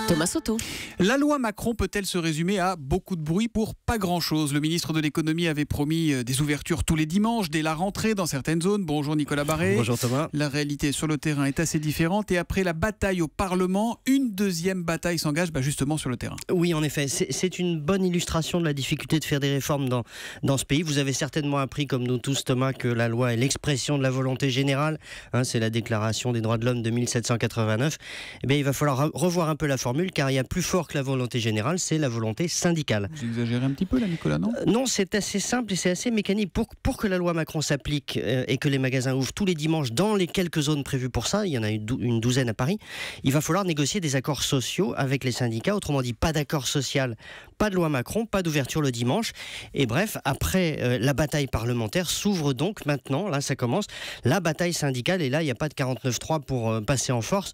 Thomas Soto. La loi Macron peut-elle se résumer à beaucoup de bruit pour pas grand-chose? Le ministre de l'économie avait promis des ouvertures tous les dimanches dès la rentrée dans certaines zones. Bonjour Nicolas Barré. Bonjour Thomas. La réalité sur le terrain est assez différente et après la bataille au Parlement, une deuxième bataille s'engage justement sur le terrain. Oui, en effet, c'est une bonne illustration de la difficulté de faire des réformes dans ce pays. Vous avez certainement appris, comme nous tous Thomas, que la loi est l'expression de la volonté générale. C'est la déclaration des droits de l'homme de 1789. Eh bien, il va falloir revoir un peu la formule, car il y a plus fort que la volonté générale, c'est la volonté syndicale. Vous exagérez un petit peu là, Nicolas, non? Non, c'est assez simple et c'est assez mécanique. Pour que la loi Macron s'applique et que les magasins ouvrent tous les dimanches dans les quelques zones prévues pour ça, il y en a une douzaine à Paris, il va falloir négocier des accords sociaux avec les syndicats. Autrement dit, pas d'accord social, pas de loi Macron, pas d'ouverture le dimanche. Et bref, après la bataille parlementaire s'ouvre donc maintenant, là ça commence, la bataille syndicale. Et là, il n'y a pas de 49.3 pour passer en force.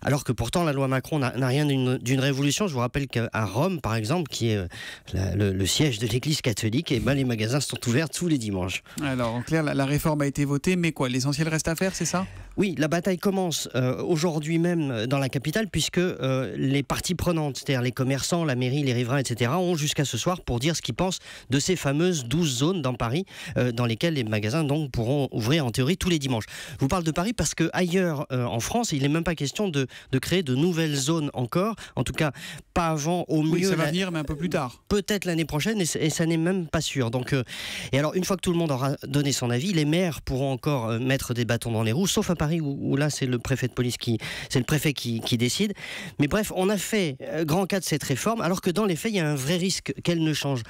Alors que pourtant, la loi Macron n'a rien d'une révolution. Je vous rappelle qu'à Rome, par exemple, qui est le siège de l'Église catholique, et les magasins sont ouverts tous les dimanches. Alors, en clair, la réforme a été votée, mais quoi, l'essentiel reste à faire, c'est ça? Oui, la bataille commence aujourd'hui même dans la capitale, puisque les parties prenantes, c'est-à-dire les commerçants, la mairie, les riverains, etc., ont jusqu'à ce soir pour dire ce qu'ils pensent de ces fameuses 12 zones dans Paris, dans lesquelles les magasins donc pourront ouvrir en théorie tous les dimanches. Je vous parle de Paris parce qu'ailleurs en France, il n'est même pas question de créer de nouvelles zones encore, en tout cas pas avant, au mieux. Oui, ça va venir, mais un peu plus tard. Peut-être l'année prochaine, et ça n'est même pas sûr. Donc, et alors, une fois que tout le monde aura donné son avis, les maires pourront encore mettre des bâtons dans les roues, sauf à Paris où là, c'est le préfet de police c'est le préfet qui décide. Mais bref, on a fait grand cas de cette réforme, alors que dans les faits, il y a un vrai risque qu'elle ne change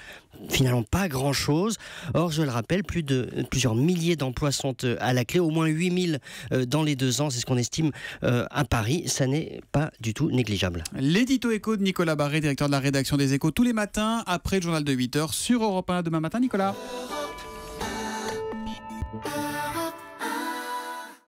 finalement pas grand-chose. Or, je le rappelle, plusieurs milliers d'emplois sont à la clé, au moins 8000 dans les 2 ans, c'est ce qu'on estime à Paris. Ça n'est pas du tout négligeable. L'édito éco de Nicolas Barré, directeur de la rédaction des Échos, tous les matins après le journal de 8h sur Europe 1 demain matin. Nicolas.